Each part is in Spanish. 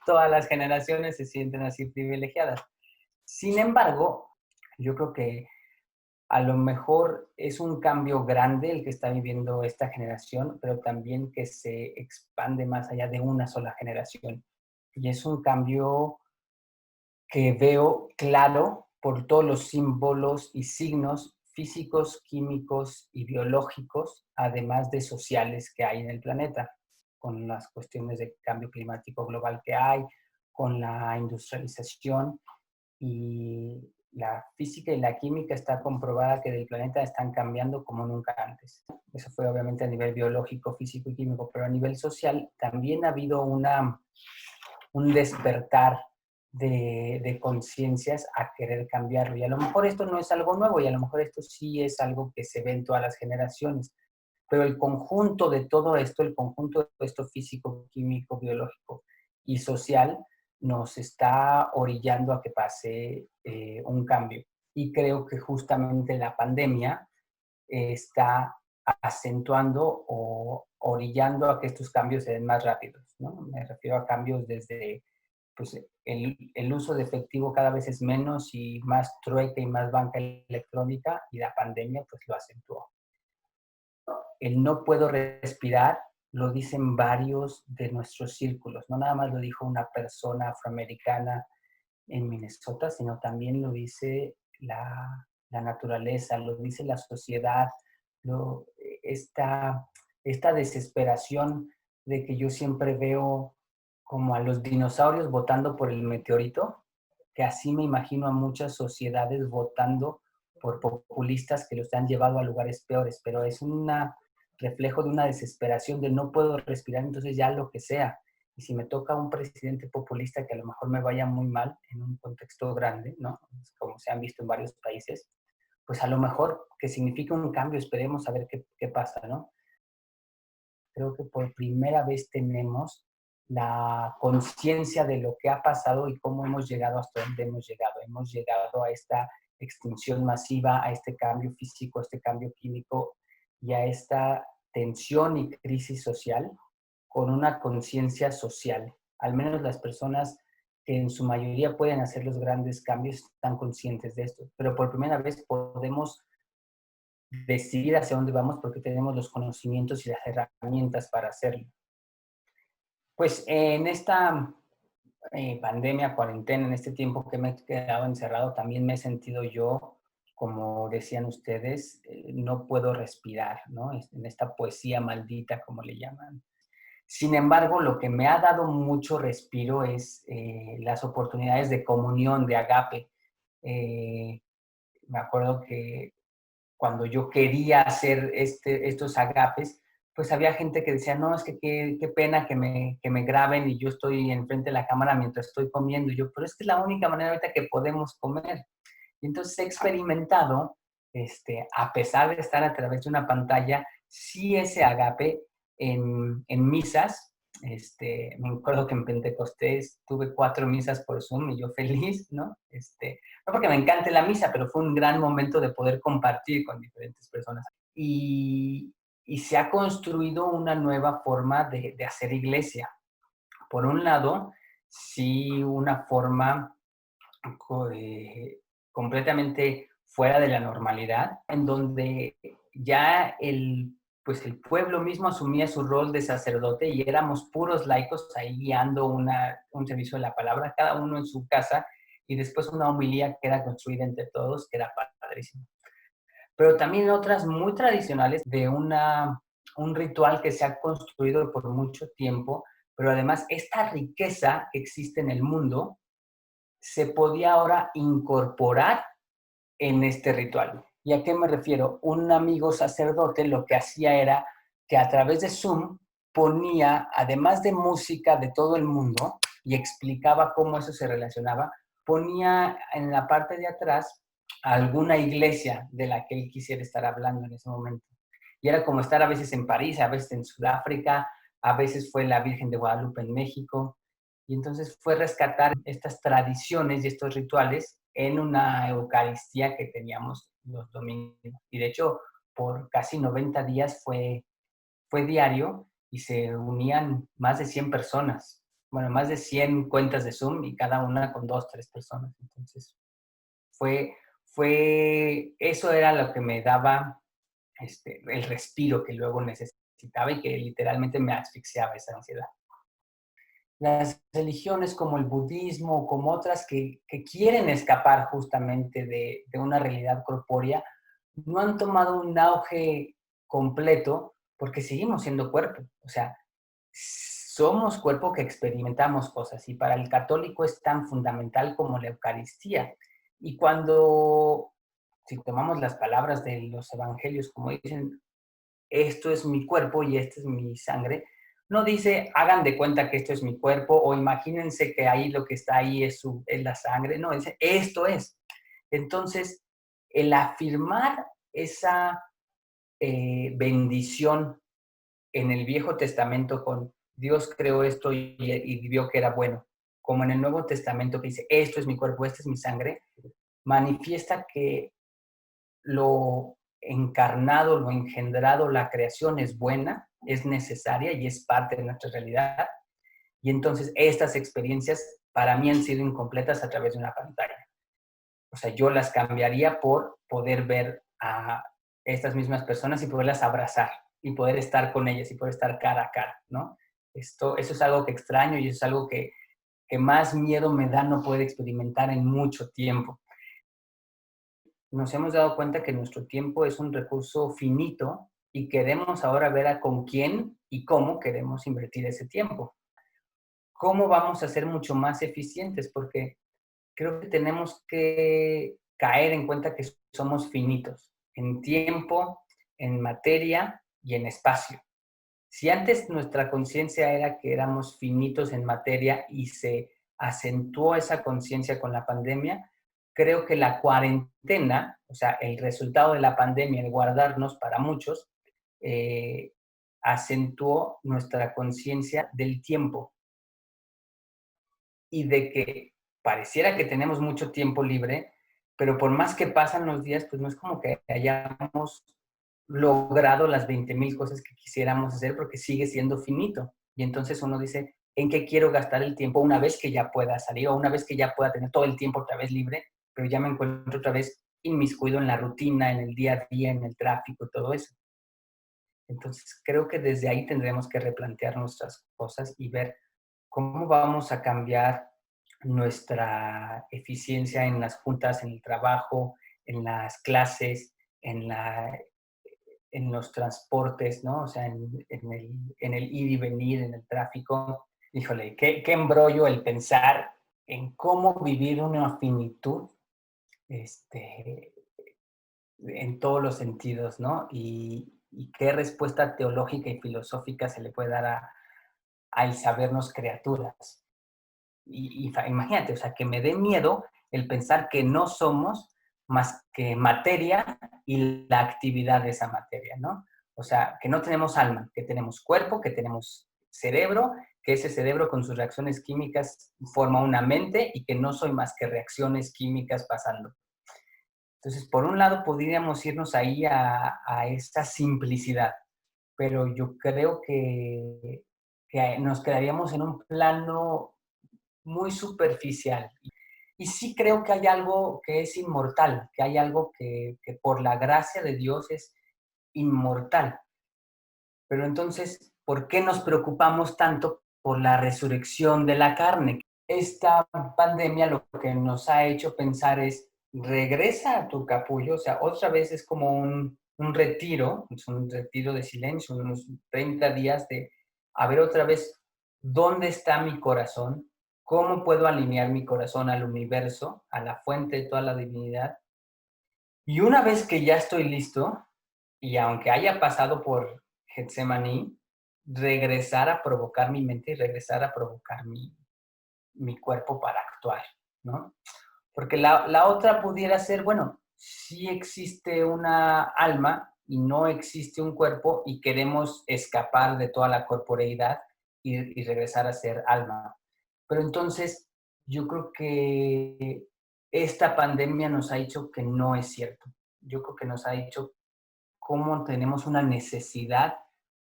todas las generaciones se sienten así privilegiadas. Sin embargo, yo creo que a lo mejor es un cambio grande el que está viviendo esta generación, pero también que se expande más allá de una sola generación. Y es un cambio que veo claro por todos los símbolos y signos físicos, químicos y biológicos, además de sociales que hay en el planeta, con las cuestiones de cambio climático global que hay, con la industrialización y la física y la química está comprobada que del planeta están cambiando como nunca antes. Eso fue obviamente a nivel biológico, físico y químico, pero a nivel social también ha habido un despertar de conciencias a querer cambiarlo. Y a lo mejor esto no es algo nuevo y a lo mejor esto sí es algo que se ve en todas las generaciones. Pero el conjunto de todo esto, el conjunto de esto físico, químico, biológico y social, nos está orillando a que pase un cambio. Y creo que justamente la pandemia está acentuando o orillando a que estos cambios se den más rápidos, ¿no? Me refiero a cambios desde pues, el uso de efectivo cada vez es menos y más trueque y más banca electrónica, y la pandemia pues lo acentuó. El no puedo respirar lo dicen varios de nuestros círculos, no nada más lo dijo una persona afroamericana en Minnesota, sino también lo dice la naturaleza, lo dice la sociedad, lo, esta, esta desesperación de que yo siempre veo como a los dinosaurios votando por el meteorito, que así me imagino a muchas sociedades votando por populistas que los han llevado a lugares peores, pero es un reflejo de una desesperación de no puedo respirar, entonces ya lo que sea. Y si me toca un presidente populista que a lo mejor me vaya muy mal en un contexto grande, ¿no? Como se han visto en varios países, pues a lo mejor que signifique un cambio, esperemos a ver qué pasa, ¿no? Creo que por primera vez tenemos la conciencia de lo que ha pasado y cómo hemos llegado hasta donde hemos llegado. Hemos llegado a esta extinción masiva, a este cambio físico, a este cambio químico y a esta tensión y crisis social con una conciencia social. Al menos las personas que en su mayoría pueden hacer los grandes cambios están conscientes de esto. Pero por primera vez podemos decidir hacia dónde vamos porque tenemos los conocimientos y las herramientas para hacerlo. Pues en esta pandemia, cuarentena, en este tiempo que me he quedado encerrado, también me he sentido yo, como decían ustedes, no puedo respirar, ¿no? En esta poesía maldita, como le llaman. Sin embargo, lo que me ha dado mucho respiro es las oportunidades de comunión, de agape. Eh, Me acuerdo que cuando yo quería hacer estos agapes, pues había gente que decía, no, es que qué pena que me graben y yo estoy enfrente de la cámara mientras estoy comiendo. Y yo, pero es que es la única manera ahorita que podemos comer. Y entonces he experimentado, a pesar de estar a través de una pantalla, sí ese agape en misas. Me acuerdo que en Pentecostés tuve 4 misas por Zoom y yo feliz, ¿no? No porque me encante la misa, pero fue un gran momento de poder compartir con diferentes personas. Y se ha construido una nueva forma de hacer iglesia. Por un lado, sí una forma completamente fuera de la normalidad, en donde ya pues el pueblo mismo asumía su rol de sacerdote y éramos puros laicos ahí guiando un servicio de la palabra, cada uno en su casa, y después una homilía que era construida entre todos, que era padrísimo. Pero también otras muy tradicionales de un ritual que se ha construido por mucho tiempo, pero además esta riqueza que existe en el mundo se podía ahora incorporar en este ritual. ¿Y a qué me refiero? Un amigo sacerdote lo que hacía era que a través de Zoom ponía, además de música de todo el mundo, y explicaba cómo eso se relacionaba, ponía en la parte de atrás alguna iglesia de la que él quisiera estar hablando en ese momento. Y era como estar a veces en París, a veces en Sudáfrica, a veces fue la Virgen de Guadalupe en México. Y entonces fue rescatar estas tradiciones y estos rituales en una Eucaristía que teníamos los domingos. Y de hecho, por casi 90 días fue diario y se unían más de 100 personas. bueno, más de 100 cuentas de Zoom y cada una con 2, 3 personas. Entonces, fue, eso era lo que me daba el respiro que luego necesitaba y que literalmente me asfixiaba esa ansiedad. Las religiones como el budismo, como otras que quieren escapar justamente de una realidad corpórea, no han tomado un auge completo porque seguimos siendo cuerpo. O sea, somos cuerpo que experimentamos cosas y para el católico es tan fundamental como la Eucaristía. Y cuando, si tomamos las palabras de los evangelios, como dicen, esto es mi cuerpo y esta es mi sangre, no dice hagan de cuenta que esto es mi cuerpo o imagínense que ahí lo que está ahí es la sangre, no, dice esto es. Entonces, el afirmar esa bendición en el Viejo Testamento con Dios creó esto y vio que era bueno, como en el Nuevo Testamento que dice esto es mi cuerpo, esta es mi sangre, manifiesta que lo encarnado, lo engendrado, la creación es buena, es necesaria y es parte de nuestra realidad. Y entonces estas experiencias para mí han sido incompletas a través de una pantalla. O sea, yo las cambiaría por poder ver a estas mismas personas y poderlas abrazar y poder estar con ellas y poder estar cara a cara, ¿no? Eso es algo que extraño y eso es algo que más miedo me da no poder experimentar en mucho tiempo. Nos hemos dado cuenta que nuestro tiempo es un recurso finito y queremos ahora ver a con quién y cómo queremos invertir ese tiempo. ¿Cómo vamos a ser mucho más eficientes? Porque creo que tenemos que caer en cuenta que somos finitos en tiempo, en materia y en espacio. Si antes nuestra conciencia era que éramos finitos en materia y se acentuó esa conciencia con la pandemia, creo que la cuarentena, o sea, el resultado de la pandemia, el guardarnos para muchos, eh, acentuó nuestra conciencia del tiempo y de que pareciera que tenemos mucho tiempo libre, pero por más que pasan los días, pues no es como que hayamos logrado las 20,000 cosas que quisiéramos hacer porque sigue siendo finito. Y entonces uno dice, ¿en qué quiero gastar el tiempo una vez que ya pueda salir o una vez que ya pueda tener todo el tiempo otra vez libre, pero ya me encuentro otra vez inmiscuido en la rutina, en el día a día, en el tráfico, todo eso? Entonces creo que desde ahí tendremos que replantear nuestras cosas y ver cómo vamos a cambiar nuestra eficiencia en las juntas, en el trabajo, en las clases, en, la, en los transportes, ¿no? O sea, en el ir y venir, en el tráfico. Híjole, qué embrollo el pensar en cómo vivir una finitud en todos los sentidos, ¿no? Y qué respuesta teológica y filosófica se le puede dar al sabernos criaturas. Imagínate, o sea, que me dé miedo el pensar que no somos más que materia y la actividad de esa materia, ¿no? O sea, que no tenemos alma, que tenemos cuerpo, que tenemos cerebro, que ese cerebro con sus reacciones químicas forma una mente y que no soy más que reacciones químicas pasando. Entonces, por un lado, podríamos irnos ahí a esa simplicidad, pero yo creo que nos quedaríamos en un plano muy superficial. Y sí creo que hay algo que es inmortal, que hay algo que por la gracia de Dios es inmortal. Pero entonces, ¿por qué nos preocupamos tanto por la resurrección de la carne? Esta pandemia lo que nos ha hecho pensar es, regresa a tu capullo, o sea, otra vez es como es un retiro de silencio, unos 30 días de a ver otra vez dónde está mi corazón, cómo puedo alinear mi corazón al universo, a la fuente de toda la divinidad. Y una vez que ya estoy listo, y aunque haya pasado por Getsemaní, regresar a provocar mi mente y regresar a provocar mi cuerpo para actuar, ¿no? Porque la otra pudiera ser, bueno, sí existe una alma y no existe un cuerpo y queremos escapar de toda la corporeidad y regresar a ser alma. Pero entonces yo creo que esta pandemia nos ha dicho que no es cierto. Yo creo que nos ha dicho cómo tenemos una necesidad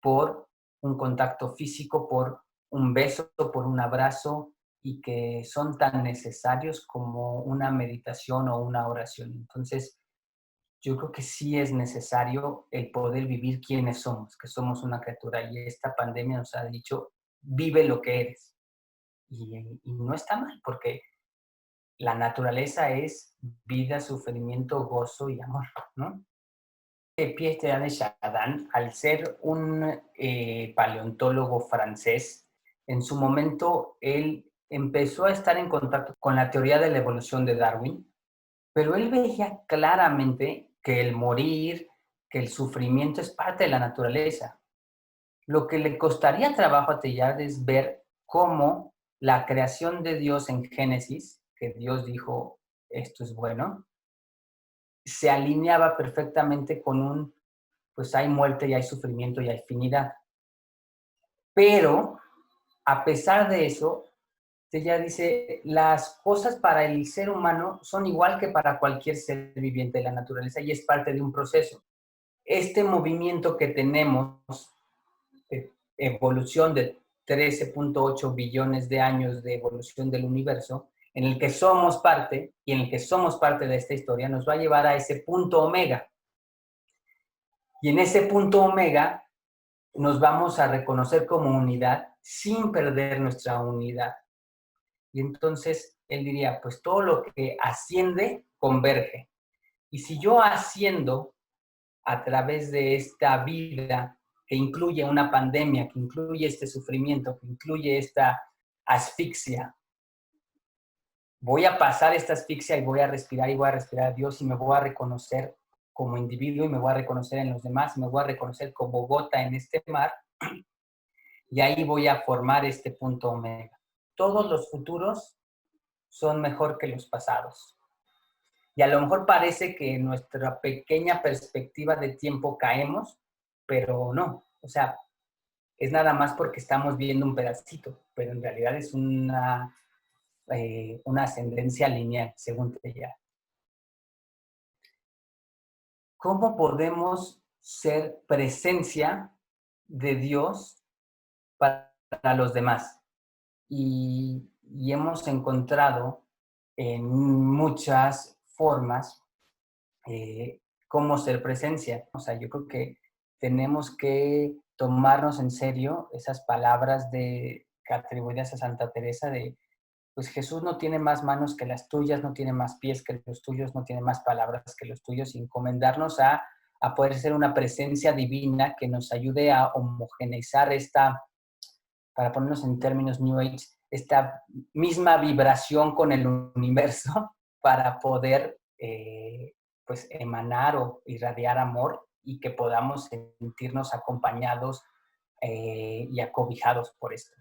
por un contacto físico, por un beso, por un abrazo, y que son tan necesarios como una meditación o una oración. Entonces, yo creo que sí es necesario el poder vivir quiénes somos, que somos una criatura. Y esta pandemia nos ha dicho, vive lo que eres. Y no está mal, porque la naturaleza es vida, sufrimiento, gozo y amor, ¿no? Pierre de Chardin, al ser un paleontólogo francés, en su momento él empezó a estar en contacto con la teoría de la evolución de Darwin, pero él veía claramente que el morir, que el sufrimiento es parte de la naturaleza. Lo que le costaría trabajo a Teilhard es ver cómo la creación de Dios en Génesis, que Dios dijo, esto es bueno, se alineaba perfectamente con pues hay muerte y hay sufrimiento y hay finidad. Pero, a pesar de eso, ella dice, las cosas para el ser humano son igual que para cualquier ser viviente de la naturaleza y es parte de un proceso. Este movimiento que tenemos, de evolución de 13.8 billones de años de evolución del universo, en el que somos parte y en el que somos parte de esta historia, nos va a llevar a ese punto omega. Y en ese punto omega nos vamos a reconocer como unidad sin perder nuestra unidad. Y entonces él diría, pues todo lo que asciende, converge. Y si yo asciendo a través de esta vida que incluye una pandemia, que incluye este sufrimiento, que incluye esta asfixia, voy a pasar esta asfixia y voy a respirar a Dios y me voy a reconocer como individuo y me voy a reconocer en los demás, y me voy a reconocer como gota en este mar, y ahí voy a formar este punto omega. Todos los futuros son mejor que los pasados. Y a lo mejor parece que en nuestra pequeña perspectiva de tiempo caemos, pero no. O sea, es nada más porque estamos viendo un pedacito, pero en realidad es una ascendencia lineal, según ella. ¿Cómo podemos ser presencia de Dios para los demás? Y hemos encontrado en muchas formas cómo ser presencia. O sea, yo creo que tenemos que tomarnos en serio esas palabras que atribuidas a Santa Teresa de, pues Jesús no tiene más manos que las tuyas, no tiene más pies que los tuyos, no tiene más palabras que los tuyos, y encomendarnos a poder ser una presencia divina que nos ayude a homogeneizar para ponernos en términos New Age, esta misma vibración con el universo para poder pues emanar o irradiar amor y que podamos sentirnos acompañados y acobijados por esto.